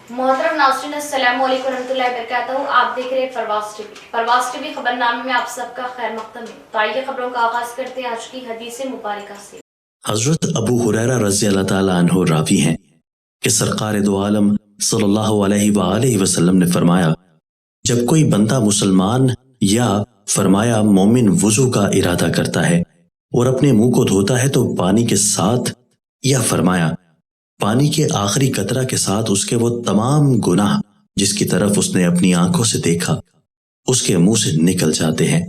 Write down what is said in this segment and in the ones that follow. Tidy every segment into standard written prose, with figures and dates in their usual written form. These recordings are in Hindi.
मोहतरम नाज़रीन, अस्सलाम वालेकुम रहमतुल्लाहि व बरकातहू। आप देख रहे हैं परवास टीवी खबरनामे में आप सबका खैर मक़दम है। तो आइए खबरों का आगाज करते हैं आज की हदीस मुबारका से। हजरत अबू हुरैरा रज़ी अल्लाह ताला अन्हु रावी हैं कि सरकार दो आलम सल्लल्लाहु अलैहि वसल्लम ने फरमाया, जब कोई बंदा मुसलमान या फरमाया मोमिन वुजू का इरादा करता है और अपने मुंह को धोता है तो पानी के साथ या फरमाया पानी के आखिरी कतरा के साथ उसके वो तमाम गुनाह जिसकी तरफ उसने अपनी आंखों से देखा उसके मुंह से निकल जाते हैं,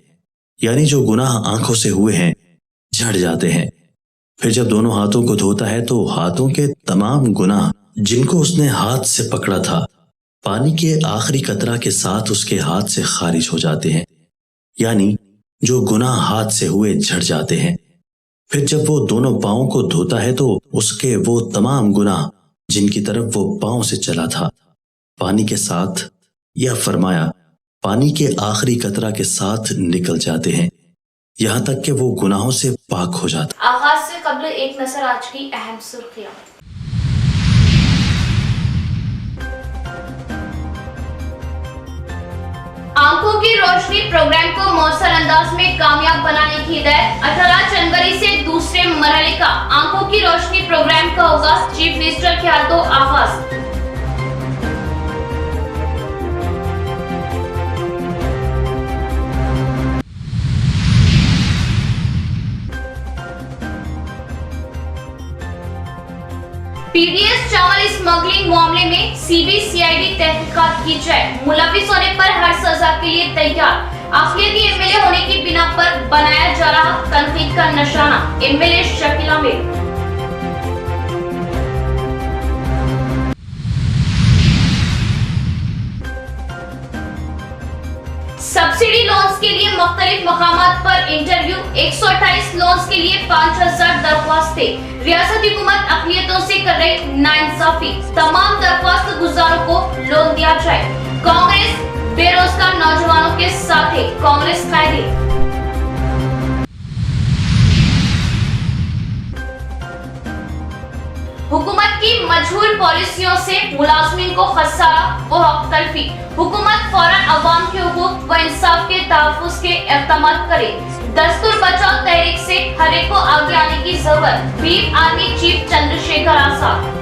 यानी जो गुनाह आंखों से हुए हैं झड़ जाते हैं। फिर जब दोनों हाथों को धोता है तो हाथों के तमाम गुनाह जिनको उसने हाथ से पकड़ा था पानी के आखिरी कतरा के साथ उसके हाथ से खारिज हो जाते हैं, यानी जो गुनाह हाथ से हुए झड़ जाते हैं। फिर जब वो दोनों पांवों को धोता है तो उसके वो तमाम गुनाह जिनकी तरफ वो पांव से चला था पानी के साथ या फरमाया पानी के आखिरी कतरा के साथ निकल जाते हैं, यहाँ तक कि वो गुनाहों से पाक हो जाता। आगाज से कबल एक नजर आज की अहम सुर्खियां। आंखों की रोशनी प्रोग्राम को मौसर अंदाज में कामयाब बनाने की हिदायत। 18 जनवरी से दूसरे मरहले का आंखों की रोशनी प्रोग्राम का होगा चीफ मिनिस्टर के हाथों आगाज। पीडीएस चावल स्मगलिंग मामले में सीबीसीआईडी तहकीकात की जाए। मुलविस होने पर हर सजा के लिए तैयार। अक़लियती एमएलए होने की बिना पर बनाया जा रहा तनकीद का निशाना MLA Shakeel Aamir. Subsidy loans के लिए मुख्तलिफ मकामात पर इंटरव्यू। 128 लोन्स के लिए 5000 दरख्वास्तें। रियासती हुकूमत अक़लियतों से कर रही नाइंसाफी। तमाम दरख्वास्त गुजारों को लोन दिया जाए। कांग्रेस बेरोजगार नौजवानों के साथ है। कांग्रेस कायदे। हुकूमत की मजहूल पॉलिसियों से मुलाजमीन को खसारा व हक तलफी। हुकूमत फौरन अवाम के हुकूक व इंसाफ के तहफ़्फ़ुज़ के इक़दामात करे। दस्तूर बचाओ तहरीक से हर एक को आगे आने की जरूरत। Bhim army chief Chandrashekhar Azad.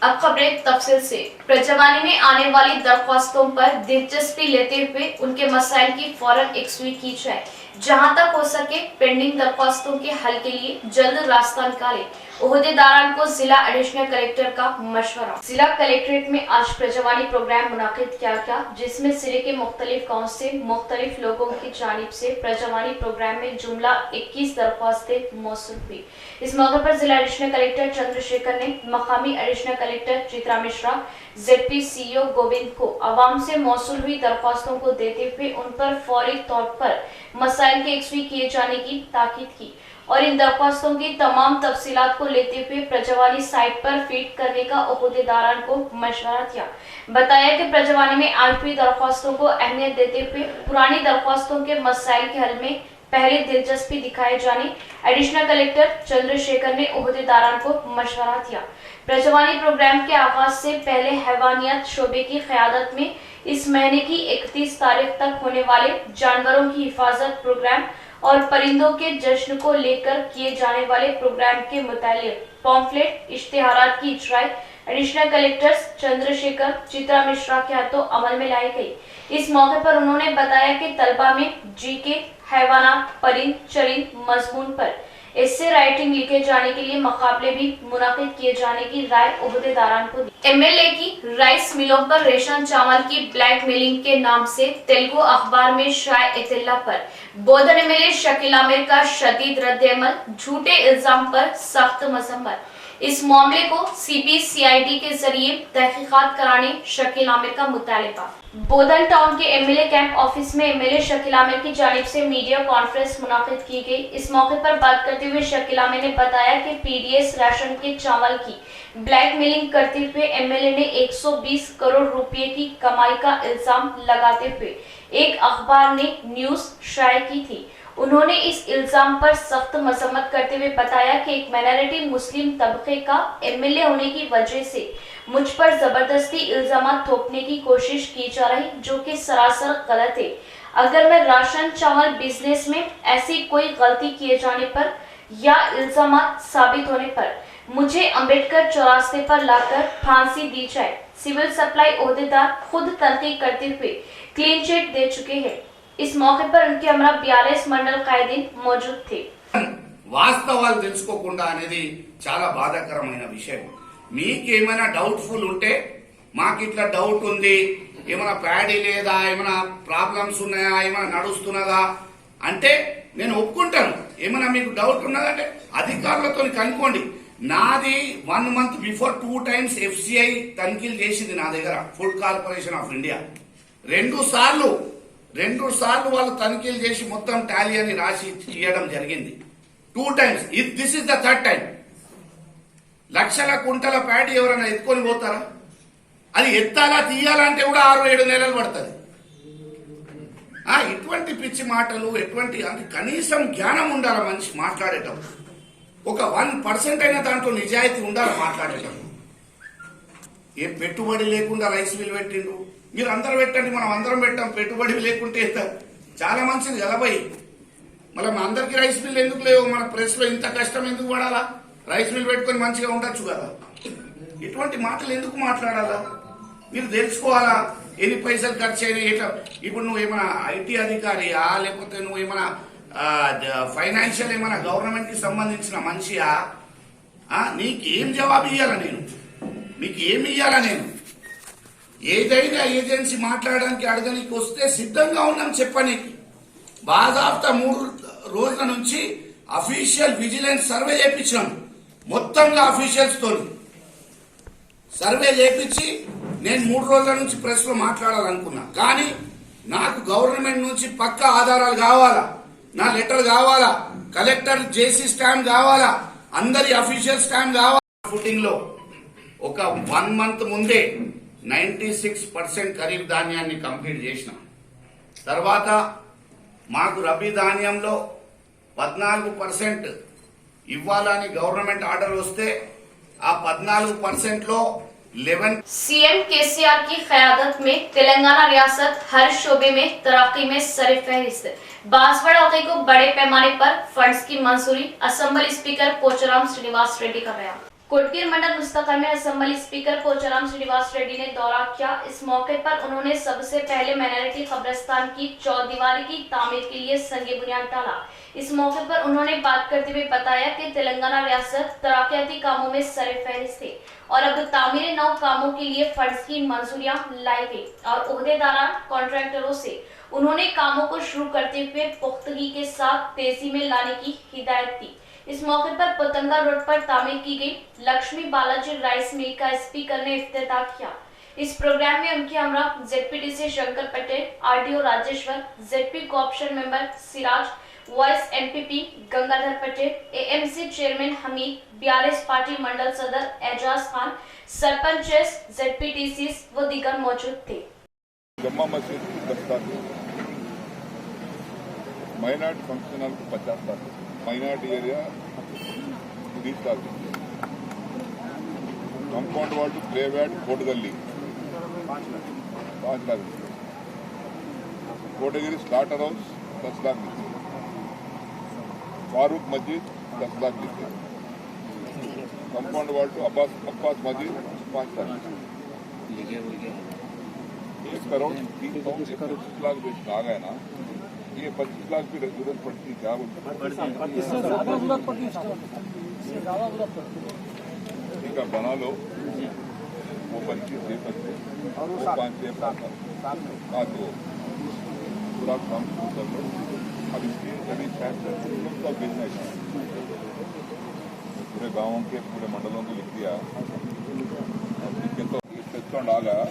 अब खबरें तफसील से। प्रजवानी में आने वाली दरख्वास्तों पर दिलचस्पी लेते हुए उनके मसाइल की फौरन यकसुई की जाए। जहां तक हो सके पेंडिंग दरख्वास्तों के हल के लिए जल्द रास्ता निकाले। ओहदेदारान को जिला एडिशनल कलेक्टर का मशवरा। जिला कलेक्ट्रेट में आज प्रजवानी प्रोग्राम मुनाकिद किया गया, जिसमें जिले के मुख्तलिफ गाँव से मुख्तलिफ लोगों की जानिब से प्रजवानी प्रोग्राम में जुमला 21 दरख्वास्तें मौसूल हुई। इस मौके पर जिला एडिशनल कलेक्टर चंद्रशेखर ने मकामी additional collector Chitra Mishra, ZP CEO Govind को अवाम से मौसूल हुई दरख्वास्तों को देते हुए उन पर फौरी तौर पर मसाइल के यकसुई किए जाने की ताकीद की और इन दरख्वास्तों की तमाम तफसीलात को लेते हुए प्रजवानी साइट पर फीड करने का ओहदेदारान को मशवरा दिया। बताया कि प्रजवानी में आई हुई दरख्वास्तों को अहमियत देते हुए पुरानी दरख्वास्तों के मसाइल के हल में पहले दिलचस्पी दिखाए जाने एडिशनल कलेक्टर चंद्रशेखर ने ओहदेदारान को मशवरा दिया। प्रजवानी प्रोग्राम के आगाज से पहले हैवानियत शोबे की क़यादत में इस महीने की 31 तारीख तक होने वाले जानवरों की हिफाजत प्रोग्राम और परिंदों के जश्न को लेकर किए जाने वाले प्रोग्राम के मुतालिक पॉम्फलेट इश्तिहारात की इजराई एडिशनल कलेक्टर चंद्रशेखर चित्रा मिश्रा के हाथों अमल में लाई गई। इस मौके पर उन्होंने बताया कि तलबा में जीके, हैवानात, परिंद, चरिंद मजमून पर इससे राइटिंग लिखे जाने के लिए मुकाबले भी मुनाकिद किए जाने की राय ओहदेदारान को दी। एमएलए की राइस मिलों पर रेशन चावल की ब्लैकमेलिंग के नाम से तेलुगु अखबार में शाये इत्तला पर बोधन एमएलए शकील आमिर का शदीद रद्द-ए-अमल। झूठे इल्जाम पर सख्त मजम्मत। इस मामले को सीबीसीआईडी के जरिए तहकीकात कराने शकील आमिर का मुतालिबा। बोधन टाउन के एमएलए कैंप ऑफिस में एमएलए शकील आमिर की जानिब से मीडिया कॉन्फ्रेंस मुनाकिद की गई। इस मौके पर बात करते हुए शकील आमिर ने बताया कि पीडीएस राशन के चावल की ब्लैकमेलिंग करते हुए एमएलए ने 120 करोड़ रुपए की कमाई का इल्जाम लगाते हुए एक अखबार ने न्यूज शाये की थी। उन्होंने इस इल्जाम पर सख्त मजम्मत करते हुए बताया कि एक माइनॉरिटी मुस्लिम तबके का एमएलए होने की वजह से मुझ पर जबरदस्ती इल्जाम थोपने की कोशिश की जा रही, जो कि सरासर गलत है। अगर मैं राशन चावल बिजनेस में ऐसी कोई गलती किए जाने पर या इल्जाम साबित होने पर मुझे अंबेडकर चौरास्ते पर लाकर फांसी दी जाए। सिविल सप्लाई ओहदेदार खुद तहकीक करते हुए क्लीन चिट दे चुके हैं। इस मौके पर उनके हमरा 42 మండల ఖైదీన్ मौजूद थे। వాస్తవాలు తెలుసుకోకుండా అనేది చాలా బాధాకరమైన విషయం. మీకేమైనా డౌట్ఫుల్ ఉంటే మాకు ఇట్లా డౌట్ ఉంది, ఏమైనా ప్యాడీ లేదా, ఏమైనా ప్రాబ్లమ్స్ ఉన్నాయా, ఏమైనా నడుస్తున్నదా అంటే నేను ఒప్పుకుంటాను. ఏమైనా మీకు డౌట్ ఉన్నదంటే అధికారులతో కనుక్కోండి. నాది 1 month బిఫోర్ 2 times FCI తనిఖీలు చేసింది నా దగ్గర, ఫుడ్ కార్పొరేషన్ ఆఫ్ ఇండియా. రెండు సార్లు వాళ్ళు తనిఖీలు చేసి మొత్తం టాలీ అని రాసి ఇవ్వడం జరిగింది. 2 times. This is the 3rd time. లక్షల కుంటల ప్యాడీ ఎవరైనా ఎత్తుకొని పోతారా? అది ఎత్తాలా తీయాలంటే కూడా 6-7 నెలలు పడుతుంది. ఇటువంటి పిచ్చి మాటలు, ఎటువంటి అంటే కనీసం జ్ఞానం ఉండాలి మనిషి మాట్లాడేటప్పుడు. ఒక 1% అయినా దాంట్లో నిజాయితీ ఉండాలి మాట్లాడేటప్పుడు. ఏం పెట్టుబడి లేకుండా రైస్ మిల్ పెట్టిండు, మీరు అందరూ పెట్టండి, మనం అందరం పెట్టాం. పెట్టుబడి లేకుంటే చాలా మంచిది కదా భయ్. మళ్ళీ మా అందరికి రైస్ మిల్ ఎందుకు లేవు? మన ప్రెస్ లో ఇంత కష్టం ఎందుకు పడాలా? రైస్ మిల్ పెట్టుకొని మంచిగా ఉండొచ్చు కదా. ఇటువంటి మాటలు ఎందుకు మాట్లాడాలా? మీరు తెలుసుకోవాలా ఎన్ని పైసలు ఖర్చు అయినాయి. ఎట్లా ఇప్పుడు నువ్వు ఏమైనా ఐటీ అధికారియా, లేకపోతే నువ్వు ఏమైనా ఫైనాన్షియల్ ఏమైనా గవర్నమెంట్ కి సంబంధించిన మనిషియా? నీకేం జవాబు ఇయ్యాలా నేను? మీకు ఏమి ఇయ్యాలా నేను? ఏదైనా ఏజెన్సీ మాట్లాడడానికి అడగనికి వస్తే సిద్ధంగా ఉన్నాం చెప్పనీకి. బాధాప్త 3 రోజుల నుంచి అఫీషియల్ విజిలెన్స్ సర్వే చేయించాం. మొత్తంగా అఫీషియల్స్ తో సర్వే చేయించి నేను 3 రోజుల నుంచి ప్రెస్ లో మాట్లాడాలనుకున్నా. కానీ నాకు గవర్నమెంట్ నుంచి పక్కా ఆధారాలు కావాలా, నా లెటర్ కావాలా, కలెక్టర్ జేసీ స్టాంప్ కావాలా, అందరి అఫీషియల్ స్టాంప్ కావాలా. ఫుటింగ్ లో ఒక 1 month ముందే 96% ఖరీఫ్ ధాన్యాన్ని కంప్లీట్ చేసినాం. తర్వాత మాకు రబీ ధాన్యంలో 14% ఇవ్వాలని గవర్నమెంట్ ఆర్డర్ వస్తే ఆ 14% లో 11 सीएम केसीआर की क़यादत में तेलंगाना रियासत हर शोबे में तरक्की में सरफहरिस्त। बांसवाड़ा हल्के को बड़े पैमाने पर फंड्स की मंजूरी। असेंबली स्पीकर पोचाराम श्रीनिवास रेड्डी का बयान। कोटगीर मंडल मुस्तकल में असेंबली स्पीकर पोचाराम श्रीनिवास रेड्डी ने दौरा किया। इस मौके पर उन्होंने सबसे पहले माइनॉरिटी कब्रिस्तान की चौदीवारी की तामीर के लिए संगे बुनियाद डाला। इस मौके पर उन्होंने बात करते हुए बताया कि तेलंगाना रियासत तरक्याती कामों में सरफहरिस्त है और अब तामीर 9 कामों के लिए फंड्स की मंजूरियां लाई गई और ओहदेदारान कॉन्ट्रैक्टरों से उन्होंने कामों को शुरू करते हुए पुख्तगी के साथ तेजी में लाने की हिदायत दी। इस मौके पर पतंगा रोड पर तामीर की गई लक्ष्मी बालाजी राइस मिल का स्पीकर ने इफ्तिताह किया। इस प्रोग्राम में उनके हमरा ZPTC Shankar Patel, RDO Rajeshwar, ZP co-option member Siraj, vice MPP Gangadhar Patel, AMC chairman Hameed, 42 party mandal सदर एजाज खान, सरपंचेस, जेडपीटीसी व दीगर मौजूद थे। जम्मा मस्जिद की 10 लाख, माइनॉरिटी फंक्शन हॉल को 50 lakh, minority area 30 lakh, compound वाल टू प्ले बैट कोट गली 5 लाख, कोटगिरी स्टार्टर हाउस 10 लाख लिखे, फारूक मस्जिद 10 लाख लिखे, कंपाउंड वाल टू अब्बास मस्जिद 5 लाख, 1 करोड़ 325 लाख जो आ गए ना, ये 25 लाख की जरूरत पड़ती क्या? ठीक है, बना लो, वो 25 दे सकते, वो 5 दे दो, पूरा काम शुरू कर लो। अब इसकी यदि का बिजनेस पूरे गांवों के पूरे मंडलों को लिख दिया, तो डिस्काउंट आ गया।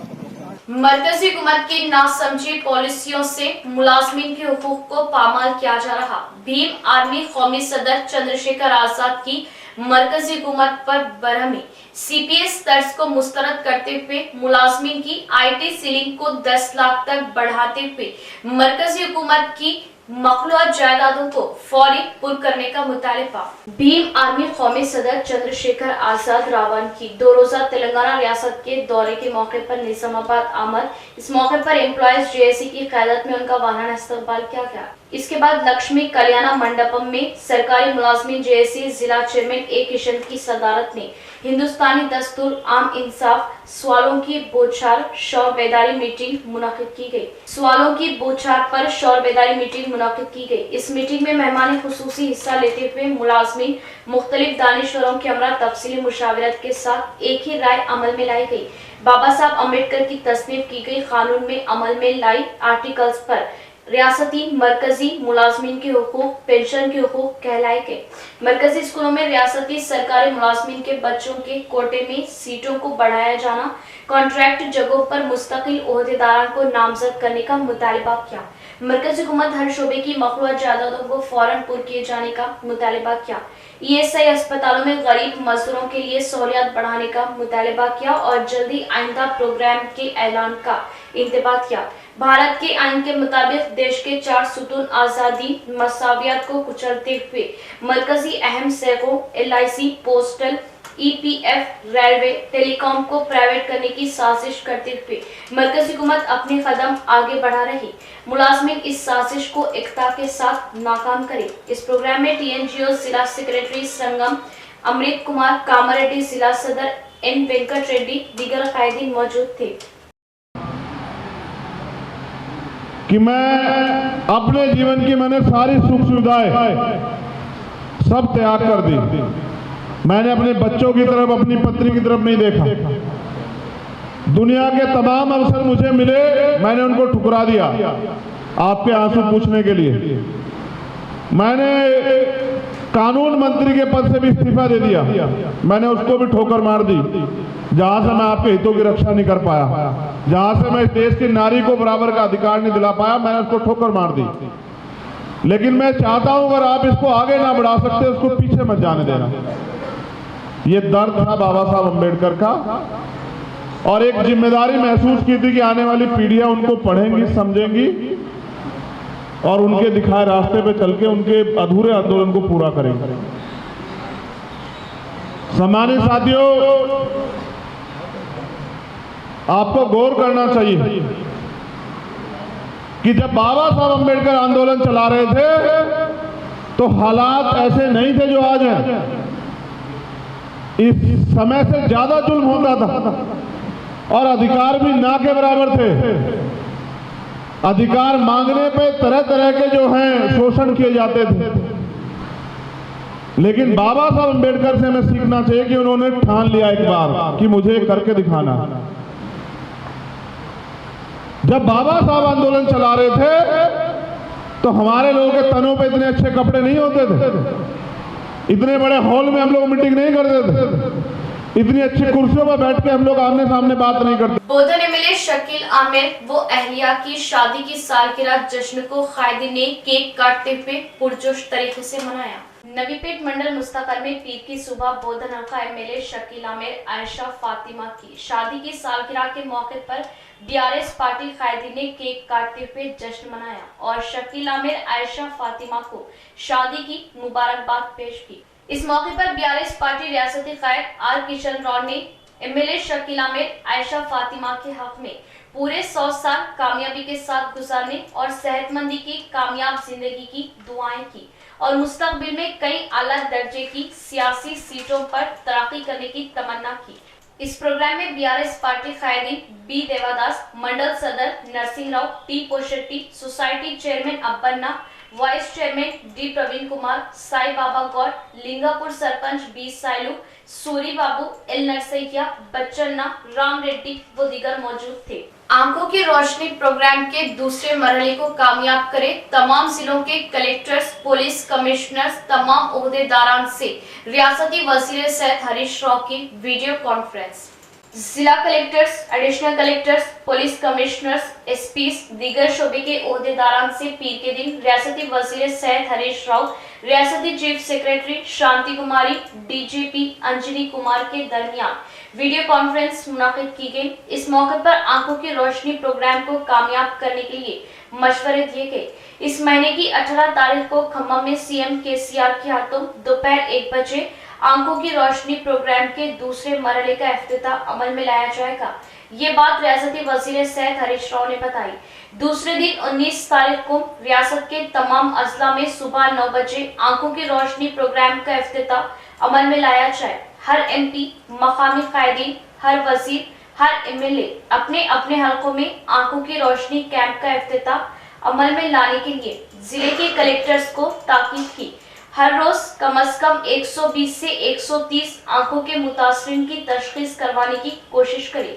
मरकजी हुकूमत की नासमझी पॉलिसियों से मुलाजमीन के हुकूक को पामाल किया जा रहा। भीम आर्मी कौमी सदर चंद्रशेखर आजाद की मरकजी हुकूमत पर बरहमी। सीपीएस तर्ज को मुस्तरद करते हुए मुलाजमीन की आईटी सीलिंग को 10 लाख तक बढ़ाते हुए मरकजी हुकूमत की मखलूआ जायदादों को फौरी पुर करने का मुतालिबा। भीम आर्मी कौमी सदर चंद्रशेखर आजाद रावण की 2 रोजा तेलंगाना रियासत के दौरे के मौके पर निजामाबाद आमद। इस मौके पर एम्प्लॉयज जेएसी की क़यादत में उनका वाहन इस्तकबाल किया गया। इसके बाद लक्ष्मी कल्याण मंडपम में सरकारी मुलाजमीन जेएसी जिला चेयरमैन ए किशन की सदारत में हिंदुस्तानी दस्तूर आम इंसाफ सवालों की बौछार शौर बेदारी मीटिंग मुनाकिद की गई। सवालों की बौछार पर शौर बेदारी मीटिंग मुनाकिद की गई। इस मीटिंग में मेहमान खुसूसी हिस्सा लेते हुए मुलाजमीन मुख्तलिफ दानिश्वरों के हमरा तफसीली मुशावरत के साथ एक ही राय अमल में लाई गई। बाबा साहब अम्बेडकर की तस्नीफ की गई कानून में अमल में लाई आर्टिकल्स पर रियासती मरकजी मुलाजमीन के हुकूक पेंशन के हुकूक कहलाए गए। मरकजी स्कूलों में रियासती सरकारी मुलाजमीन के बच्चों के कोटे में सीटों को बढ़ाया जाना, कॉन्ट्रैक्ट जगहों पर मुस्तकिल ओहदेदारान को नामजद करने का मुतालिबा किया। मरकजी हुकूमत हर शोबे की मखलूआ जायदादों को फौरन पुर किए जाने का मुतालिबा किया। ईएसआई अस्पतालों में गरीब मजदूरों के लिए सहूलियत बढ़ाने का मुतालिबा किया और जल्दी आइंदा प्रोग्राम के ऐलान का इंतबाह किया। भारत के आइन के मुताबिक देश के 4 सुतून आजादी मसावियत को कुचलते हुए मरकजी अहम सेक्टरों LIC, postal, EPF, railway, telecom को प्राइवेट करने की साजिश करते हुए मरकजी हुकूमत अपने कदम आगे बढ़ा रही। मुलाजमीन इस साजिश को एकता के साथ नाकाम करे। इस प्रोग्राम में TNGO जिला सेक्रेटरी संगम अमृत कुमार, कामारेड्डी जिला सदर N वेंकट रेड्डी, दीगर कायदीन मौजूद थे। कि मैं अपने जीवन की मैंने सारी सुख सुविधाएं सब त्याग कर दी। मैंने अपने बच्चों की तरफ, अपनी पत्नी की तरफ नहीं देखा। दुनिया के तमाम अवसर मुझे मिले, मैंने उनको ठुकरा दिया आपके आंसू पूछने के लिए। मैंने कानून मंत्री के पद से भी इस्तीफा दे दिया, मैंने उसको भी ठोकर मार दी। जहां से मैं आपके हितों की रक्षा नहीं कर पाया, जहां से मैं इस देश की नारी को बराबर का अधिकार नहीं दिला पाया, मैंने उसको ठोकर मार दी। लेकिन मैं चाहता हूं अगर आप इसको आगे ना बढ़ा सकते, उसको पीछे मत जाने देना। ये दर्द था बाबा साहब अम्बेडकर का, और एक जिम्मेदारी महसूस की थी कि आने वाली पीढ़ियां उनको पढ़ेंगी, समझेंगी और उनके दिखाए रास्ते पे चल के उनके अधूरे आंदोलन को पूरा करेंगे। सम्मानित साथियों, आपको गौर करना चाहिए कि जब बाबा साहब अम्बेडकर आंदोलन चला रहे थे तो हालात ऐसे नहीं थे जो आज हैं। इस समय से ज्यादा जुल्म होता था और अधिकार भी ना के बराबर थे। अधिकार मांगने पे तरह तरह के जो हैं शोषण किए जाते थे। लेकिन बाबा साहब अम्बेडकर से हमें सीखना चाहिए कि उन्होंने ठान लिया एक बार कि मुझे करके दिखाना। जब बाबा साहब आंदोलन चला रहे थे तो हमारे लोगों के तनों पे इतने अच्छे कपड़े नहीं होते थे, इतने बड़े हॉल में हम लोग मीटिंग नहीं करते थे, इतनी अच्छी कुर्सियों पर बैठ के हम लोग आमने सामने बात नहीं करते। बोधन MLA शकील आमिर वो अहलिया की शादी की सालगिरह जश्न को कायदीन ने केक काटते हुए पुरजोश तरीके से मनाया। नवीपेट मंडल मुस्तकर में पीर की सुबह बोधन हल्का MLA शकील आमिर आयशा फातिमा की शादी की सालगिरह के मौके पर BRS पार्टी कायदीन ने केक काटते हुए जश्न मनाया और शकील आमिर आयशा फातिमा को शादी की मुबारकबाद पेश की। इस मौके पर BRS पार्टी रियासती कायद R किशन राव ने MLA शकील आमिर आयशा फातिमा के हक में पूरे 100 साल कामयाबी के साथ गुजारने और सेहतमंदी की कामयाब जिंदगी की दुआएं की और मुस्तकबिल में कई आला दर्जे की सियासी सीटों पर तरक्की करने की तमन्ना की। इस प्रोग्राम में BRS पार्टी कायदीन B देवादास, मंडल सदर Narasimha Rao, T Poshetty, society chairman Abbanna, vice chairman D Praveen Kumar, Sai Baba Goud, Lingapur sarpanch B Sailu, Suri Babu, L Narsaiah, Bachanna, Ram Reddy वो दीगर मौजूद थे। आंखों की रोशनी प्रोग्राम के दूसरे मरहले को कामयाब करे तमाम जिलों के कलेक्टर्स, पुलिस कमिश्नर्स, तमाम ओहदेदारान से रियासती वजीर सेहत हरीश राव की वीडियो कॉन्फ्रेंस। जिला collectors, additional collectors, police commissioners, SPs, दीगर शोबे के ओहदेदारान से पीर के दिन रियासती वजीर सेहत हरीश राव, रियासती चीफ सेक्रेटरी शांति कुमारी, DGP अंजलि कुमार के दरमियान वीडियो कॉन्फ्रेंस मुनाकिद की गई। इस मौके पर आंखों की रोशनी प्रोग्राम को कामयाब करने के लिए मशवरे दिए गए। इस महीने की 18 तारीख को खम्मा में सीएम केसीआर के हाथों दोपहर 1 बजे आंखों की रोशनी प्रोग्राम के दूसरे मरहले का इफ्तिताह अमल में लाया जाएगा। ये बात रियासती वजीर सेहत हरीश राव ने बताई। दूसरे दिन 19 तारीख को रियासत के तमाम अजला में सुबह 9 बजे आंखों की रोशनी प्रोग्राम का इफ्तिताह अमल में लाया जाए। हर एमपी, मकामी कायदीन, हर वजीर, हर एमएलए अपने अपने हलकों में आंखों की रोशनी कैंप का इफ्तिताह अमल में लाने के लिए जिले के कलेक्टर्स को ताकीद की। हर रोज कम से कम 120 से 130 आंखों के मुतासरीन की तशखीस करवाने की कोशिश करें।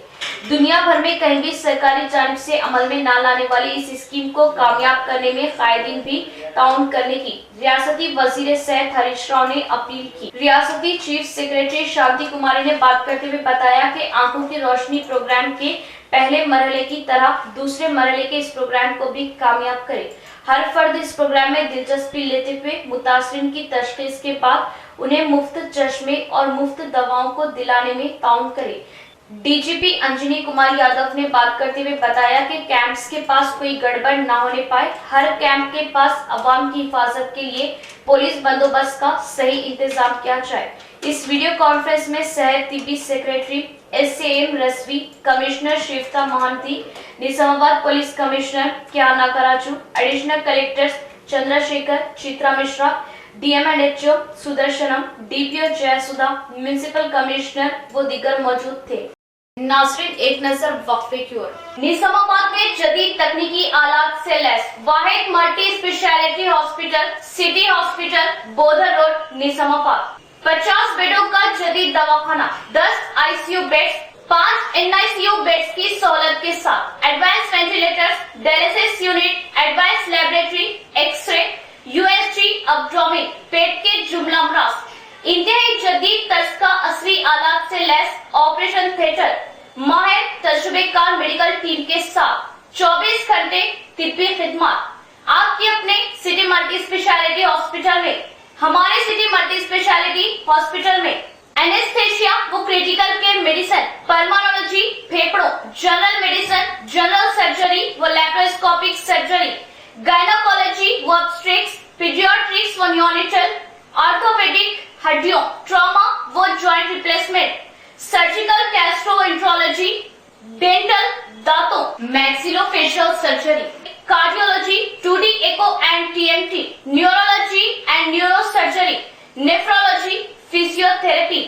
दुनिया भर में कहीं भी सरकारी जानिब से अमल में न लाने वाली इस स्कीम को कामयाब करने में कायदीन भी ताउन करने की रियासती वजीर सेहत हरीश राव ने अपील की। रियासती चीफ सेक्रेटरी शांति कुमारी ने बात करते हुए बताया कि आंखों की रोशनी प्रोग्राम के पहले मरहले की तरह दूसरे मरहले के इस प्रोग्राम को भी कामयाब करे। हर फर्द इस प्रोग्राम में दिलचस्पी लेते हुए मुतासरीन की तशखीस के बाद उन्हें मुफ्त चश्मे और मुफ्त दवाओं को दिलाने में ताउन करे। डीजीपी अंजनी कुमार यादव ने बात करते हुए बताया कि कैंप्स के पास कोई गड़बड़ न होने पाए। हर कैंप के पास अवाम की हिफाजत के लिए पुलिस बंदोबस्त का सही इंतजाम किया जाए। इस वीडियो कॉन्फ्रेंस में सेहत तिब्बी secretary SAM Rizvi, commissioner Shifta Mahanti, Nizamabad police commissioner क्या Nagaraju, additional collectors Chandrashekhar, Chitra Mishra, DM&HO Sudarshanam, DPO Jayasudha, municipal commissioner वो दीगर मौजूद थे। नाज़रीन, एक नजर वक्फे की ओर। निजामाबाद में जदीद तकनीकी आलात से लैस वाहिद multi speciality hospital, city hospital, Bodhan road, Nizamabad. 50 बेडों का जदीद दवाखाना, 10 ICU बेड्स, 5 NICU बेड्स की सहूलत के साथ advance ventilators, dialysis unit, advance laboratory, x-ray, USG, abdomen, पेट के जुमला अमराज, इंतहाई जदीद तर्ज का असली आलात से लैस ऑपरेशन थिएटर, माहिर तजुर्बेकार मेडिकल टीम के साथ 24 घंटे तिब्बी खिदमत। आपके अपने सिटी मल्टी स्पेशलिटी हॉस्पिटल में, हमारे सिटी मल्टी स्पेशलिटी हॉस्पिटल में एनेस्थेशिया वो क्रिटिकल केयर मेडिसिन, पल्मोनोलॉजी, फेफड़ों, जनरल मेडिसिन, जनरल सर्जरी वो लैप्रोस्कोपिक सर्जरी, गायनोकोलॉजी वो ऑब्स्ट्रिक्स, पीडियाट्रिक्स वो न्योनेटल, ऑर्थोपेडिक हड्डियों, ट्रॉमा वो joint replacement, surgical gastroenterology, dental दांतों, maxillofacial surgery, cardiology, 2D echo and TMT, neurology and neurosurgery, nephrology, physiotherapy,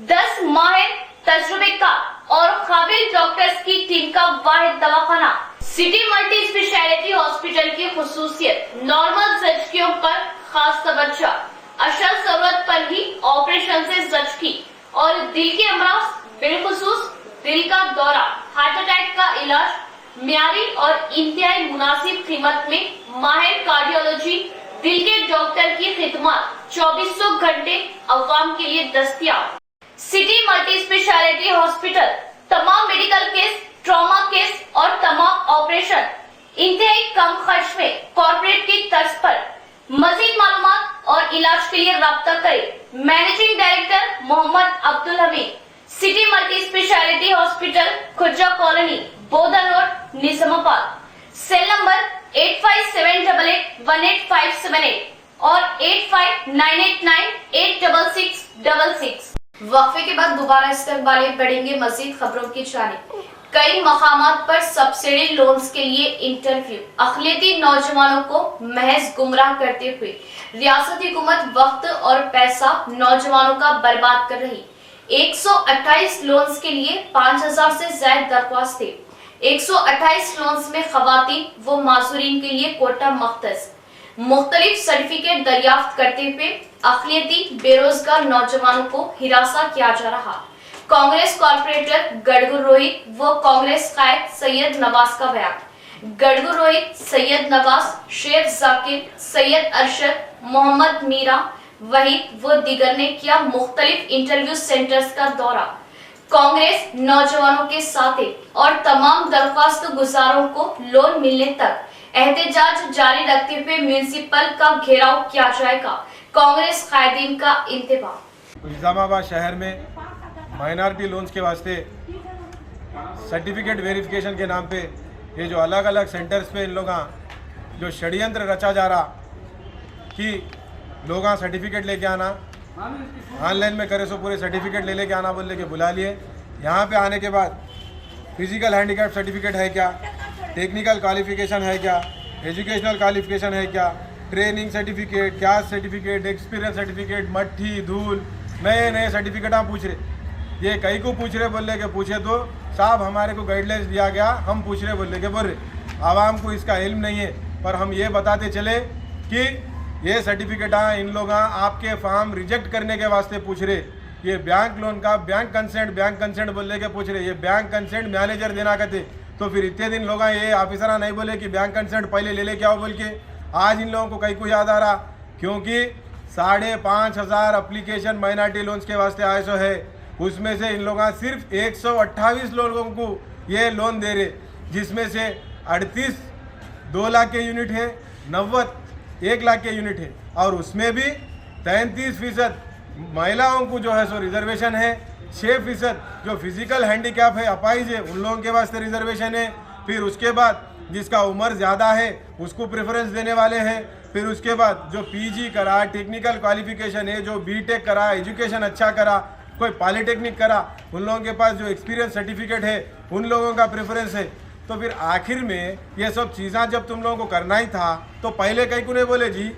10 माहिर तजुर्बेकार और काबिल डॉक्टर्स की टीम का वाहिद दवाखाना। सिटी मल्टी स्पेशलिटी हॉस्पिटल की खुसूसियत, नॉर्मल जचकियों पर खास तवज्जो, अशल जरूरत पर ही ऑपरेशन से जचकी और दिल के अमराज, बिलखुसूस दिल का दौरा, हार्ट अटैक का इलाज म्यारी और इंतहाई मुनासिब कीमत में माहिर कार्डियोलॉजी, दिल के डॉक्टर की खिदमत 2400 घंटे अवाम के लिए दस्तयाब। सिटी मल्टी स्पेशलिटी हॉस्पिटल तमाम मेडिकल केस, ट्रॉमा केस और तमाम ऑपरेशन इंतहाई कम खर्च में कॉर्पोरेट की तर्ज पर। मजीद मालूमात और इलाज के लिए राब्ता करें। Managing director Mohammed Abdul Hameed, city multi speciality hospital, Khurja colony, Bodhar road, Nizamabad. Cell number 8578818578 और 8598986666। वक्फे के बाद दोबारा इस्तकबाल बढ़ेंगे मजीद खबरों की जानिब। कई मकामात पर सब्सिडी लोन्स के लिए इंटरव्यू, अखिलती नौजवानों को महज गुमराह करते हुए रियासती हुकूमत वक्त और पैसा नौजवानों का बर्बाद कर रही। 128 लोन्स के लिए 5000 से ज्यादा दरख्वास्तें। 128 लोन्स में खवातीन व माजूरीन के लिए कोटा मख्तस। मुख्तलिफ सर्टिफिकेट दरियाफ्त करते हुए अखिलती बेरोजगार नौजवानों को हिरासा किया जा रहा। कांग्रेस कॉर्पोरेटर गड़गुर रोहित व कांग्रेस कायद सैयद नवाज का बयान। गड़गुर रोहित, सैयद नवाज, शेख जाकिर, सैयद अरशद, मोहम्मद मीरा, वहीद व दीगर ने किया मुख्तलिफ इंटरव्यू सेंटर्स का दौरा। कांग्रेस नौजवानों के साथ और तमाम दरख्वास्त गुजारों को लोन मिलने तक एहतजाज जारी रखते हुए म्यूनिसिपल का घेराव किया जाएगा। कांग्रेस कायदीन का इंतबाह। निजामाबाद शहर में माइनॉरिटी लोन्स के वास्ते सर्टिफिकेट वेरिफिकेशन के नाम पे ये जो अलग अलग सेंटर्स पे इन लोग जो षड्यंत्र रचा जा रहा कि लोग सर्टिफिकेट लेके आना, ऑनलाइन में करे सो पूरे सर्टिफिकेट ले लेके आना बोल के बुला लिए। यहाँ पे आने के बाद फिजिकल हैंडीकैप सर्टिफिकेट है क्या, टेक्निकल क्वालिफिकेशन है क्या, एजुकेशनल क्वालिफिकेशन है क्या, training certificate, caste certificate, experience certificate, मट्ठी धूल, नए नए सर्टिफिकेट आप पूछ रहे। ये कई को पूछ रहे बोल के पूछे तो साहब हमारे को गाइडलाइंस दिया गया, हम पूछ रहे बोल के बोल रहे। आवाम को इसका इल्म नहीं है, पर हम ये बताते चले कि ये सर्टिफिकेट इन लोग आपके फॉर्म रिजेक्ट करने के वास्ते पूछ रहे। ये बैंक लोन का बैंक कंसेंट बोल के पूछ रहे। ये बैंक कंसेंट मैनेजर देना कहते, तो फिर इतने दिन लोग ये ऑफिसर नहीं बोले कि बैंक कंसेंट पहले ले लेके आओ बोल के। आज इन लोगों को कहीं को याद आ रहा, क्योंकि 5,500 एप्लीकेशन माइनॉरिटी लोन्स के वास्ते आए सो है। उसमें से इन लोग सिर्फ 128 लोगों को ये लोन दे रहे, जिसमें से 38 2 लाख के यूनिट है, 90 1 लाख के यूनिट है, और उसमें भी 33% महिलाओं को जो है सो रिजर्वेशन है, 6% जो फिजिकल हैंडीकैप है, अपाहिज है, उन लोगों के वास्ते रिजर्वेशन है। फिर उसके बाद जिसका उम्र ज़्यादा है उसको प्रेफरेंस देने वाले हैं। फिर उसके बाद जो पीजी करा, टेक्निकल क्वालिफिकेशन है, जो बीटेक करा, एजुकेशन अच्छा करा, कोई पॉलिटेक्निक करा, उन लोगों के पास जो एक्सपीरियंस सर्टिफिकेट है उन लोगों का प्रेफरेंस है। तो फिर आखिर में ये सब चीज़ें जब तुम लोगों को करना ही था तो पहले कहीं को नहीं बोले जी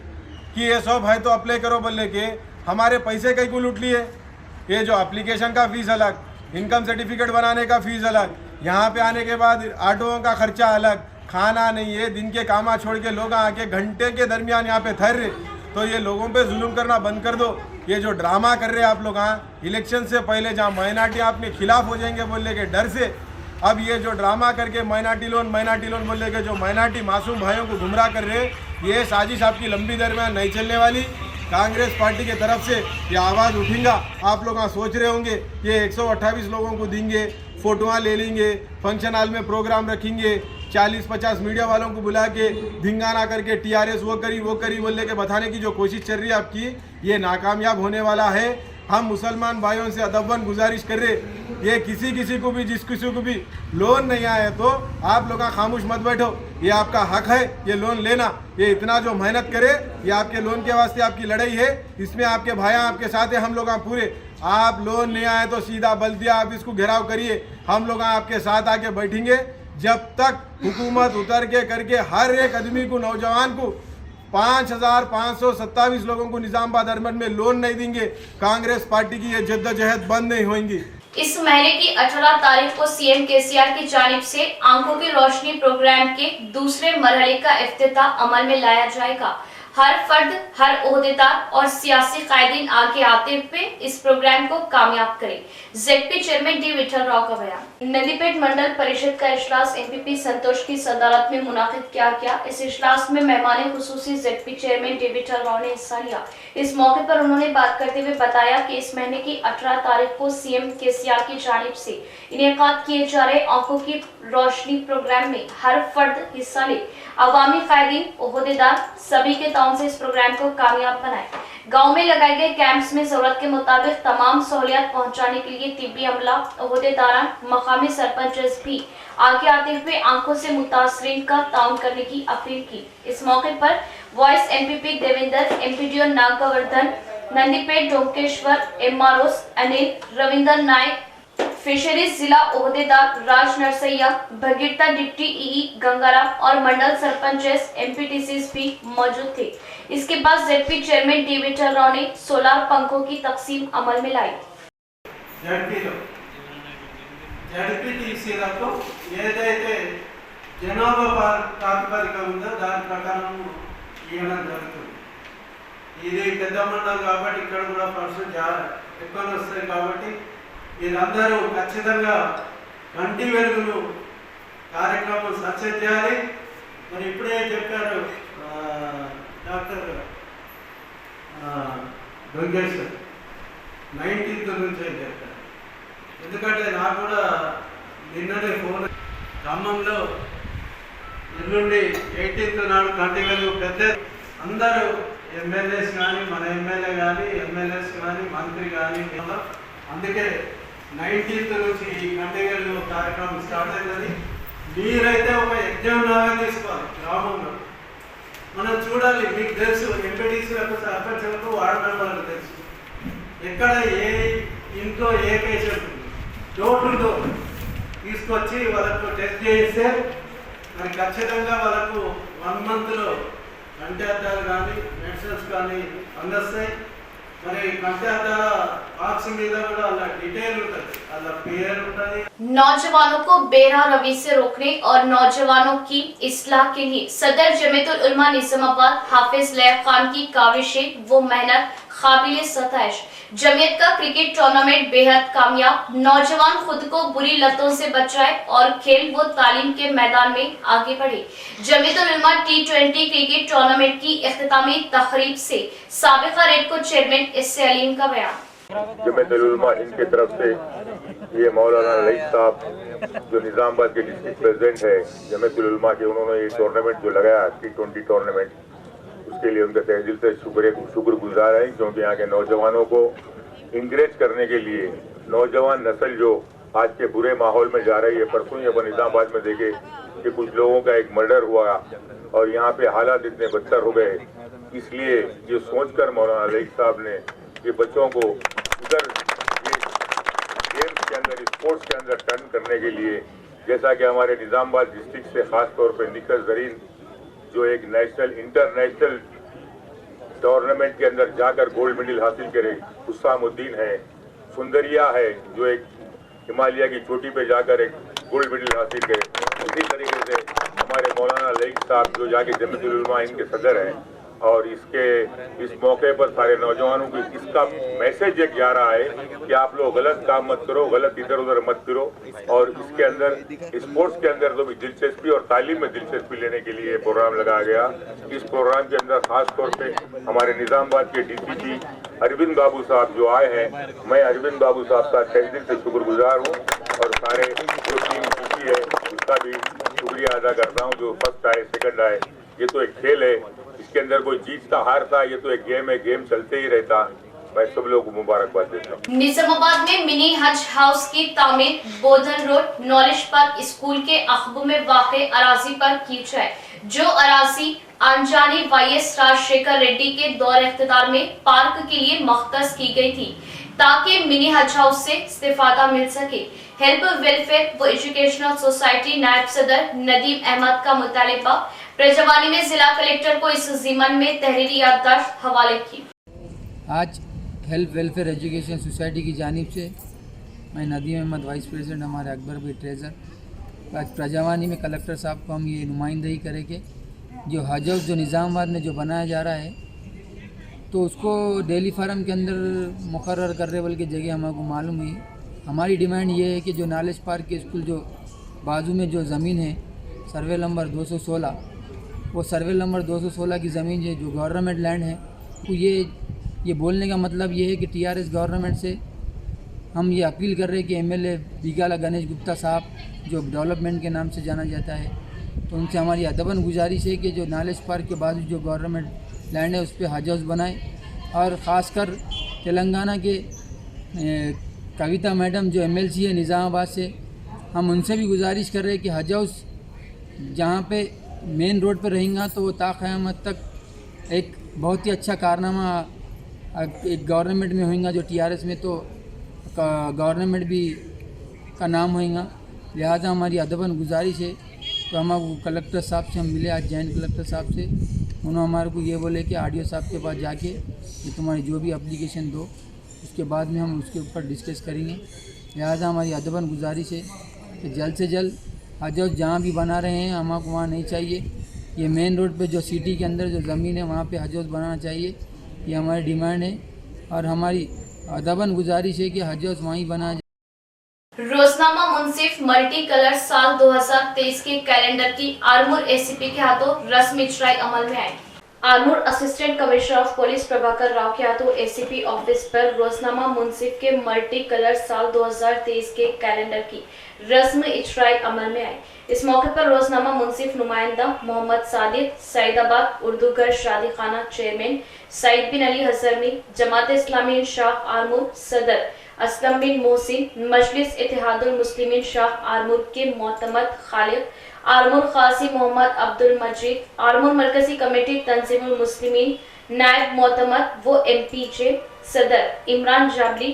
कि ये सब है तो अप्लाई करो बोले के हमारे पैसे कहीं को लूट लिए। ये जो एप्लीकेशन का फीस अलग, इनकम सर्टिफिकेट बनाने का फीस अलग, यहाँ पे आने के बाद ऑटोओं का खर्चा अलग, खाना नहीं है, दिन के कामा छोड़ के लोग आके घंटे के दरमियान यहाँ पे ठहर रहे। तो ये लोगों पे जुल्म करना बंद कर दो। ये जो ड्रामा कर रहे हैं आप लोग इलेक्शन से पहले, जहाँ माइनॉरिटी आपके खिलाफ हो जाएंगे बोलने के डर से, अब ये जो ड्रामा करके माइनॉरिटी लोन बोलने के जो माइनॉरिटी मासूम भाइयों को गुमराह कर रहे, ये साजिश आपकी लंबी दरमियान नहीं चलने वाली। कांग्रेस पार्टी की तरफ से ये आवाज़ उठेगा। आप लोग सोच रहे होंगे ये 128 लोगों को देंगे, फोटोआँ ले लेंगे, फंक्शन हॉल में प्रोग्राम रखेंगे, 40-50 मीडिया वालों को बुला के धिंगाना करके टीआरएस वो करी बोलने के बताने की जो कोशिश चल रही है आपकी, ये नाकामयाब होने वाला है। हम मुसलमान भाइयों से अदबन गुजारिश कर रहे, ये किसी को भी जिस किसी को भी लोन नहीं आए तो आप लोग खामोश मत बैठो, ये आपका हक है ये लोन लेना। ये इतना जो मेहनत करे, ये आपके लोन के वास्ते आपकी लड़ाई है, इसमें आपके भाई आपके साथ है, हम लोग पूरे। आप लोन नहीं आए तो सीधा बल्दिया आप इसको घेराव करिए, हम लोग आपके साथ आके बैठेंगे जब तक हुकूमत उतर के करके हर एक आदमी को, नौजवान को 5,527 लोगों को निजामाबाद अर्बन में लोन नहीं देंगे। कांग्रेस पार्टी की ये जद्दोजहद बंद नहीं होंगी। इस महीने की 18 तारीख को सीएम केसीआर की जानिब से आंखों की रोशनी प्रोग्राम के दूसरे मरहले का इफ्तिताह अमल में लाया जाएगा। हर फर्द, हर ओहदेदार और सियासी कायदीन आगे आते हुए इस प्रोग्राम को कामयाब करें। ZP chairman D Vithal Rao का बयान। नंदीपेट मंडल परिषद का इजलास एमपीपी संतोष की सदारत में मुनाकिद किया गया। इस इजलास में मेहमान खुसूसी ZP chairman D Vithal Rao ने हिस्सा लिया। इस मौके पर उन्होंने बात करते हुए बताया कि इस महीने की 18 तारीख को सीएम केसीआर की जानिब से इनेकाद किए जा रहे आंखों की रोशनी प्रोग्राम में हर फर्द हिस्सा ले। अवामी कायदीन, ओहदेदार सभी के ताउन से इस प्रोग्राम को कामयाब बनाए। गांव में लगाए गए कैंप्स में जरूरत के मुताबिक तमाम सहूलियत पहुंचाने के लिए तिब्बी अमला, ओहदेदारान, मकामी सरपंच भी आगे आते हुए आंखों से मुतासरीन का ताउन करने की अपील की। इस मौके पर vice MPP Devendra, MPDO Nagavardhan, Nandipet Domkeshwar, MROs Anil, Ravinder Naik, fisheries जिला ओहदेदार राज नरसैया, भगीरथा डिप्टी ईई गंगाराम और मंडल सरपंच एमपीटीसी भी मौजूद थे। इसके बाद ZP chairman D Vithal Rao ने सोलार पंखों की तकसीम अमल में लाई। జడ్పీటీసీలకు ఏదైతే జనాభా ప్రాతిపదిక ఉందో దాని ప్రకారం ఇవ్వడం జరుగుతుంది. ఇది పెద్ద మండలం కాబట్టి ఇక్కడ కూడా పర్సెంట్ ఎక్కువ వస్తాయి కాబట్టి మీరందరూ ఖచ్చితంగా కంటి వెలుగులు కార్యక్రమం సక్సెస్ చేయాలి. మరి ఇప్పుడే చెప్పారు డాక్టర్ గంగేశ్వర్ 19th నుంచి చెప్పారు. ఎందుకంటే నాకు కూడా నిన్ననే ఫోన్, ఖమ్మంలో ఎల్లుండి 18th నాడు కంటి వెలుగు పెద్ద అందరూ ఎమ్మెల్యేస్ కానీ, మన ఎమ్మెల్యే కానీ, ఎమ్మెల్యేస్ కానీ, మంత్రి కానీ, అందుకే 19th నుంచి ఈ కంటి వెలుగు కార్యక్రమం స్టార్ట్ అవుతుంది. మీరైతే ఒక యజ్ఞం లాగా తీసుకోవాలి. గ్రామంలో మనం చూడాలి. మీకు తెలుసు ఎంపీటీసీలకు సర్పంచ్లకు వార్డు మెంబర్లకు తెలుసు ఎక్కడ ఏ ఇంట్లో ఏ పేషెంట్ డోర్ టు డోర్ తీసుకొచ్చి వాళ్ళకు టెస్ట్ చేయిస్తే మరి ఖచ్చితంగా వాళ్ళకు 1 monthలో కంటి అద్దాలు కానీ మెడిసిన్స్ కానీ అందిస్తాయి. మరి కంటి అద్దాల బాక్స్ మీద కూడా అలా డీటెయిల్ ఉంటుంది, అలా పేరు ఉంటుంది. नौजवानों को बेरा रवि से रोकने और नौजवानों की इस्लाह के लिए सदर जमीयतुल उलमा निजामाबाद हाफिज लैब खान की काविशें वो मेहनत काबिले सताइश। जमीयत का क्रिकेट टूर्नामेंट बेहद कामयाब, नौजवान खुद को बुरी लतों से बचाए और खेल व तालीम के मैदान में आगे बढ़े। जमीयतुल उलमा T20 क्रिकेट टूर्नामेंट की इख्तितामी तकरीब से साबिका रेडको चेयरमैन इससे अलीम का बयान। जमीयतुल उलमा इनके तरफ से ये मौलाना रईस साहब जो निजामाबाद के डिस्ट्रिक्ट प्रेसिडेंट है जमीयतुल उलमा के, उन्होंने ये टूर्नामेंट जो लगाया T20 टूर्नामेंट, उसके लिए उनका तहे दिल से शुक्रगुजार है, क्योंकि यहाँ के नौजवानों को इंकरेज करने के लिए नौजवान नस्ल जो आज के बुरे माहौल में जा रही है। परसों ही अपन निजामाबाद में देखे कि कुछ लोगों का एक मर्डर हुआ और यहाँ पे हालात इतने बदतर हो गए, इसलिए ये सोचकर मौलाना रईस साहब ने ये बच्चों को उधर गेम्स के अंदर स्पोर्ट्स के अंदर टर्न करने के लिए, जैसा कि हमारे निजामाबाद डिस्ट्रिक्ट से खास तौर पर निकल जरीन जो एक नेशनल इंटरनेशनल टूर्नामेंट के अंदर जाकर गोल्ड मेडल हासिल करे, हुसामुद्दीन है, सुंदरिया है जो एक हिमालय की चोटी पे जाकर एक गोल्ड मेडल हासिल करे, इसी तरीके से हमारे मौलाना रईस साहब जो जाके जमीयतुल उलमा इनके सदर हैं, और इस मौके पर सारे नौजवानों को इसका मैसेज एक जा रहा है कि आप लोग गलत काम मत करो, गलत इधर उधर मत करो, और इसके अंदर स्पोर्ट्स के अंदर तो भी दिलचस्पी और तालीम में दिलचस्पी लेने के लिए प्रोग्राम लगाया गया। इस प्रोग्राम के अंदर खास तौर पे हमारे निजामाबाद के DCP अरविंद बाबू साहब जो आए हैं, मैं अरविंद बाबू साहब का तहे दिल से शुक्रगुजार हूँ, और सारे जो टीम जीती है उसका भी शुक्रिया अदा करता हूँ, जो फर्स्ट आए सेकंड आए। ये तो एक खेल है, इसके अंदर कोई जीतता हारता, ये तो एक गेम है, गेम चलते ही रहता। मैं सब लोगों को मुबारकबाद देता हूँ। निजामाबाद में मिनी हज हाउस की तामीर बोधन रोड नॉलेज पार्क स्कूल के अखबू में वाक़े अराजी पर की जाए, जो अराजी अनजानी YS राजशेखर रेड्डी के दौर इख्तिदार में पार्क के लिए मख्तस की गई थी, ताकि मिनी हज हाउस से इस्तेफादा मिल सके। हेल्प वेलफेयर व एजुकेशनल सोसाइटी नायब सदर नदीम अहमद का मुतालिबा, प्रजवानी में जिला कलेक्टर को इस ज़िमन में तहरीरी याददाश्त हवाले की। आज हेल्प वेलफेयर एजुकेशन सोसाइटी की जानिब से मैं नदीम अहमद वाइस प्रेसिडेंट, हमारे अकबर भाई ट्रेजर, आज प्रजवानी में कलेक्टर साहब को हम ये नुमाइंदगी करेंगे जो हज हाउस जो निज़ामाबाद में जो बनाया जा रहा है, तो उसको डेली फार्म के अंदर मुकर्रर कर रहे बल्कि जगह हमको मालूम हुई। हमारी डिमांड ये है कि जो नॉलेज पार्क के स्कूल जो बाजू में जो ज़मीन है सर्वे नंबर 216, वो सर्वे नंबर 216 की ज़मीन है जो गवर्नमेंट लैंड है, तो ये बोलने का मतलब ये है कि TRS गवर्नमेंट से हम ये अपील कर रहे हैं कि MLA बिगाला गणेश गुप्ता साहब जो डेवलपमेंट के नाम से जाना जाता है, तो उनसे हमारी अदबन गुजारिश है कि जो नॉलेज पार्क के बाजू जो गवर्नमेंट लैंड है उस पर हज हाउस बनाए, और ख़ासकर तेलंगाना के कविता मैडम जो MLC है निज़ामाबाद से, हम उनसे भी गुजारिश कर रहे हैं कि हज हाउस जहाँ पे मेन रोड पर रहेंगे तो वो ताक़यामत तक एक बहुत ही अच्छा कारनामा एक गवर्नमेंट में होएगा, जो TRS में तो गवर्नमेंट भी का नाम होएगा। लिहाजा हमारी अदबन गुजारिश है, तो हम कलेक्टर साहब से हम मिले आज, जॉइंट कलेक्टर साहब से, उन्होंने हमारे को ये बोले कि RDO साहब के पास जाके ये तुम्हारी जो भी एप्लीकेशन दो, उसके बाद में हम उसके ऊपर डिस्कस करेंगे। लिहाजा हमारी अदबन गुजारिश है कि जल्द से जल्द हज हाउस जहाँ भी बना रहे हैं हमको वहाँ नहीं चाहिए, ये मेन रोड पे जो सिटी के अंदर जो ज़मीन है वहाँ पे हज हाउस बनाना चाहिए, ये हमारी डिमांड है, और हमारी अदबन गुजारिश है कि हज हाउस वहीं बनाया जाए। रोजनामा मुंसिफ मल्टी कलर साल 2023 के कैलेंडर की आरमूर ACP के हाथों रस्म इजराई अमल में आई। Armoor assistant commissioner of police Prabhakar Rao के हाथों ACP ऑफिस पर रोजनामा मुंसिफ के मल्टी कलर साल 2023 के कैलेंडर की रस्म इजराई अमल में आई। इस मौके पर रोजनामा मुंसिफ नुमाइंदा मोहम्मद सादिक, सईदाबाद उर्दूगर शादी खाना चेयरमैन सईद बिन अली हजरमी, जमात इस्लामी इंशाफ आरमूर सदर असलम बिन मोहसिन, मजलिस इत्तेहादुल मुस्लिमीन शाह आरमूर के मोतमद खालिद, आरमूर खासी मोहम्मद अब्दुल मजीद, आरमूर मरकजी कमेटी तंजीमुल मुस्लिमीन नायब मोतमद व MPJ सदर इमरान जाबरी,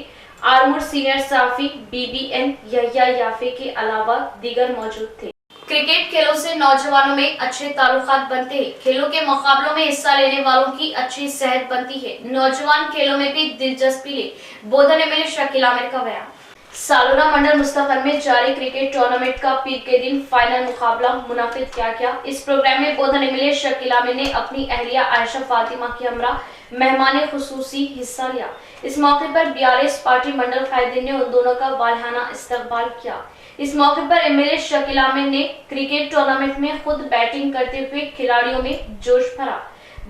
आरमूर सीनियर साफी BBN यहिया याफे के अलावा दीगर मौजूद थे। क्रिकेट खेलों से नौजवानों में अच्छे ताल्लुकात बनते हैं। खेलों के मुकाबलों में हिस्सा लेने वालों की अच्छी सेहत बनती है। नौजवान खेलों में भी दिलचस्पी ले, बोधन MLA शकील आमिर का बयान। सालूरा मंडल मुस्तफर में जारी क्रिकेट टूर्नामेंट का पीर के दिन फाइनल मुकाबला मुनाफिद किया गया। इस प्रोग्राम में बोधन MLA शकील आमिर ने अपनी अहलिया आयशा फातिमा की हमरा मेहमान खुसूसी हिस्सा लिया। इस मौके पर 42 पार्टी मंडल कायदीन ने उन दोनों का वालहाना इस्तकबाल किया। इस मौके पर MLA शकील आमिर ने क्रिकेट टूर्नामेंट में खुद बैटिंग करते हुए खिलाड़ियों में जोश भरा।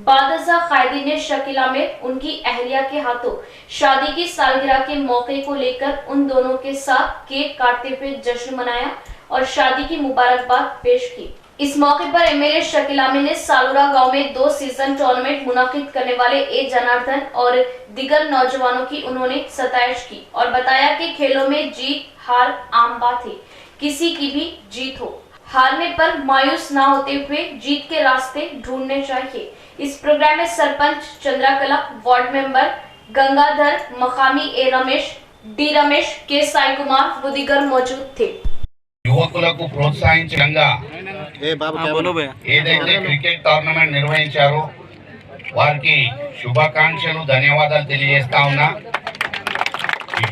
बादशाह कायदी ने शकील आमिर उनकी अहलिया के हाथों शादी की सालगिरह के मौके को लेकर उन दोनों के साथ केक काटते हुए जश्न मनाया और शादी की मुबारकबाद पेश की। इस मौके पर MLA शकील आमिर ने सालूरा गांव में 2 सीजन टूर्नामेंट मुनाकिद करने वाले A जनार्दन और दिगर नौजवानों की उन्होंने सताइश की और बताया कि खेलों में जीत हार आम बात है, किसी की भी जीत हो, हारने पर मायूस ना होते हुए जीत के रास्ते ढूंढने चाहिए। इस प्रोग्राम में सरपंच चंद्राकला, वार्ड मेंबर गंगाधर, मकामी A Ramesh, D Ramesh, K Sai Kumar व दिगर मौजूद थे। యువకులకు ప్రోత్సహించడంగా ఏదైతే క్రికెట్ టోర్నమెంట్ నిర్వహించారో వారికి శుభాకాంక్షలు, ధన్యవాదాలు తెలియజేస్తా ఉన్నా।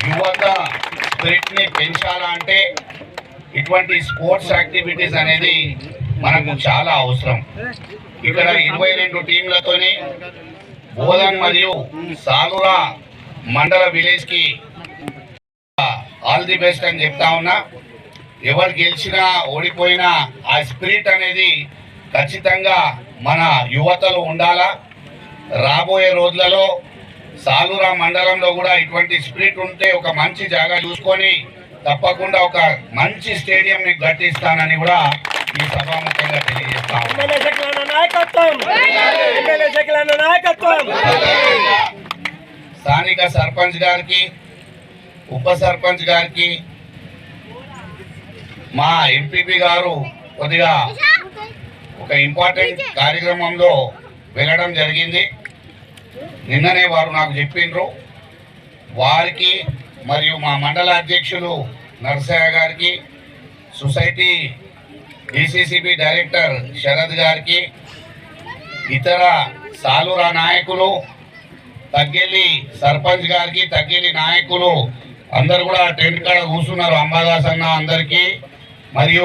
యువత స్పిరిట్ ని పెంచాలంటే ఇటువంటి స్పోర్ట్స్ యాక్టివిటీస్ అనేది మనకు చాలా అవసరం। ఇక్కడ 22 టీంలతోని బోధన్ మరియు సాలూరా మండల విలేజ్ కి ఆల్ ది బెస్ట్ అని చెప్తా ఉన్నా। ఎవరు గెలిచినా ఓడిపోయినా ఆ స్పిరిట్ అనేది ఖచ్చితంగా మన యువతలో ఉండాలా। రాబోయే రోజులలో సాలూరా మండలంలో కూడా ఇటువంటి స్పిరిట్ ఉంటే ఒక మంచి జాగా చూసుకొని తప్పకుండా ఒక మంచి స్టేడియం ని కట్టిస్తానని కూడా ఈ సభాముఖంగా తెలియజేస్తాను। స్థానిక సర్పంచ్ గారికి, ఉప సర్పంచ్ గారికి, మా MPP గారు కొద్దిగా ఒక ఇంపార్టెంట్ కార్యక్రమంలో వెళ్ళడం జరిగింది। నిన్ననే వారు నాకు చెప్పిండ్రు। వారికి మరియు మా మండల అధ్యక్షులు నర్సయ్య గారికి, సొసైటీ DCCB డైరెక్టర్ శరద్ గారికి, ఇతర సాలూరా నాయకులు, తగ్గెల్లి సర్పంచ్ గారికి, తగ్గెల్లి నాయకులు అందరు కూడా టెంట్ కాడ కూర్చున్నారు। అంబాదాస్ అన్న అందరికీ మరియు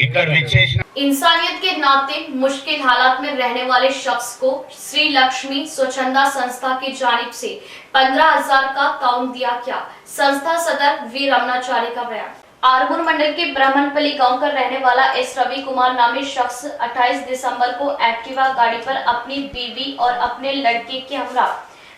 ఇక్కడ విచ్చేసిన इंसानियत के नाते मुश्किल हालात में रहने वाले शख्स को श्री लक्ष्मी स्वच्छंदा संस्था की जानिब से 15,000 का काउंट दिया गया। संस्था सदर V रमनाचारी का बयान। आरमूर मंडल के ब्राह्मणपल्ली गांव का रहने वाला S रवि कुमार नामी शख्स 28 दिसंबर को एक्टिवा गाड़ी पर अपनी बीवी और अपने लड़के के हमरा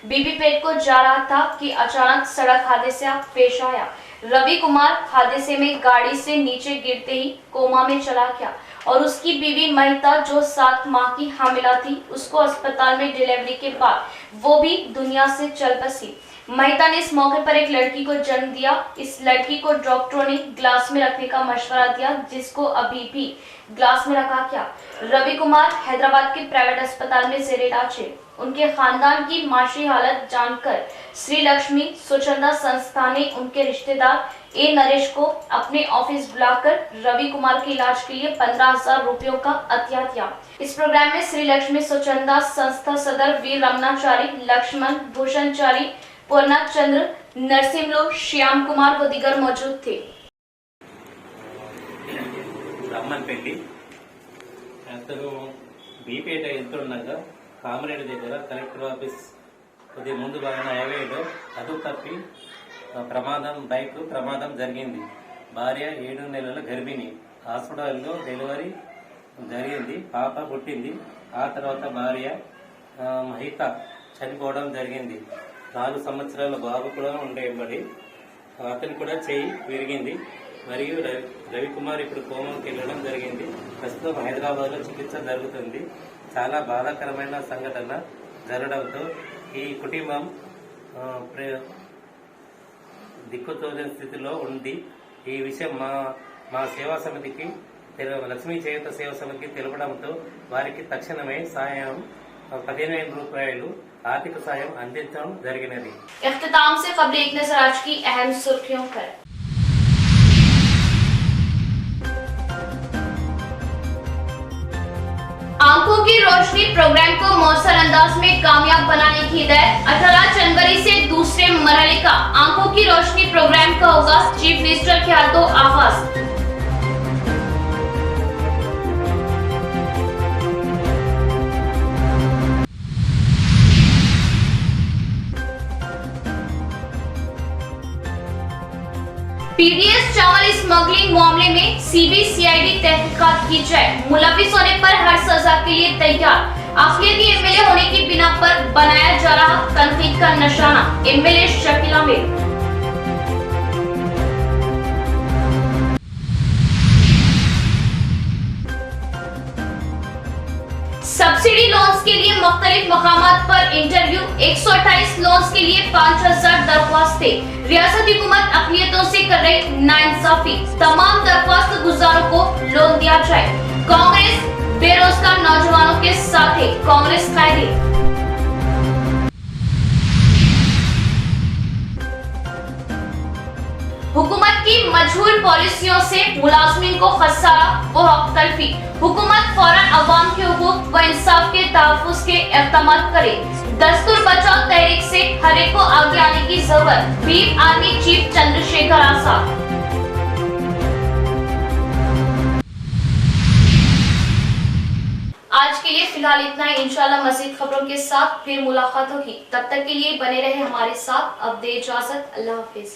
बीबी पेट को जा रहा था कि अचानक सड़क हादसा पेश आया। रवि कुमार हादसे में गाड़ी से नीचे गिरते ही कोमा में चला गया और उसकी बीवी महिता जो 7 माह की हामिला थी, उसको अस्पताल में डिलीवरी के बाद वो भी दुनिया से चल बसी। महिता ने इस मौके पर एक लड़की को जन्म दिया। इस लड़की को डॉक्टरों ने ग्लास में रखने का मशवरा दिया, जिसको अभी भी ग्लास में रखा गया। रवि कुमार हैदराबाद के प्राइवेट अस्पताल में जेर इलाज है। उनके खानदान की माशी हालत जानकर श्री लक्ष्मी स्वच्छंदा संस्था ने उनके रिश्तेदार A नरेश को अपने ऑफिस बुलाकर रवि कुमार के इलाज के लिए 15,000 रुपयों का अतिया दिया। इस प्रोग्राम में श्री लक्ष्मी स्वच्छंदा संस्था सदर V रमनाचारी, लक्ष्मण भूषणचारी, पूर्णा चंद्र, नरसिम्लो, श्याम कुमार व दिगर मौजूद थे। బ్రాహ్మణపల్లి అతను బీపేట వెళ్తుండగా కామరేడ్ దగ్గర కలెక్టర్ ఆఫీస్ కొద్దిగా ముందు భాగంలో హైవేలో అదుపు తప్పి ప్రమాదం జరిగింది। భార్య 7 నెలల గర్భిణి, హాస్పిటల్లో డెలివరీ జరిగింది, పాప పుట్టింది। ఆ తర్వాత భార్య మహిత చనిపోవడం జరిగింది। 4 సంవత్సరాల బాబు కూడా ఉండేబడి అతను కూడా చెయ్యి విరిగింది మరియు రవికుమార్ ఇప్పుడు కోమాకి వెళ్ళడం జరిగింది। ప్రస్తుతం హైదరాబాద్ లో చికిత్స జరుగుతుంది। చాలా బాధాకరమైన సంఘటన జరగడంతో ఈ కుటుంబం దిక్కుతోచని స్థితిలో ఉంది. ఈ విషయం మా సేవా సమితికి లక్ష్మీ చేయూత సేవా సమితికి తెలపడంతో వారికి తక్షణమే సాయం 15,000 రూపాయలు आर्थिक सहायम अंदिंचడం జరిగినది. इख्तिताम से खबरें एक नजर आज की अहम सुर्खियों पर। आंखों की रोशनी प्रोग्राम को मौसर अंदाज में कामयाब बनाने की हिदायत। 18 जनवरी से दूसरे मरहले का आंखों की रोशनी प्रोग्राम का होगा चीफ मिनिस्टर के हाथों आगाज। पीडीएस चावल स्मगलिंग मामले में सीबीसीआईडी तहकीकात की जाए। मुलविस होने पर हर सजा के लिए तैयार। अखिलती एमएलए होने की बिना पर बनाया जा रहा तनकीद का निशाना। MLA Shakeel Aamir. Subsidy loans के लिए मुख्तलिफ मकामात पर इंटरव्यू। 128 लोन्स के लिए 5,000 दरख्वास्तें। रियासती हुकूमत अक़लियतों से कर रही नाइंसाफी। तमाम दरख्वास्त गुजारों को लोन दिया जाए। कांग्रेस बेरोजगार नौजवानों के साथ है। कांग्रेस कायदे। हुकूमत की मजहूल पॉलिसियों से मुलाजमीन को खसारा व हक तलफी। हुकूमत फौरन अवाम के हुकूक व इंसाफ के तहफ़्फ़ुज़ के इक़दामात करे। दस्तूर बचाओ तहरीक से हर एक को आगे आने की जरूरत। Bhim army chief Chandrashekhar Azad. आज के लिए फिलहाल इतना ही। इंशाल्लाह मज़ीद खबरों के साथ फिर मुलाकात होगी। तब तक के लिए बने रहे हमारे साथ। अब दे इजाजत। अल्लाह हाफिज।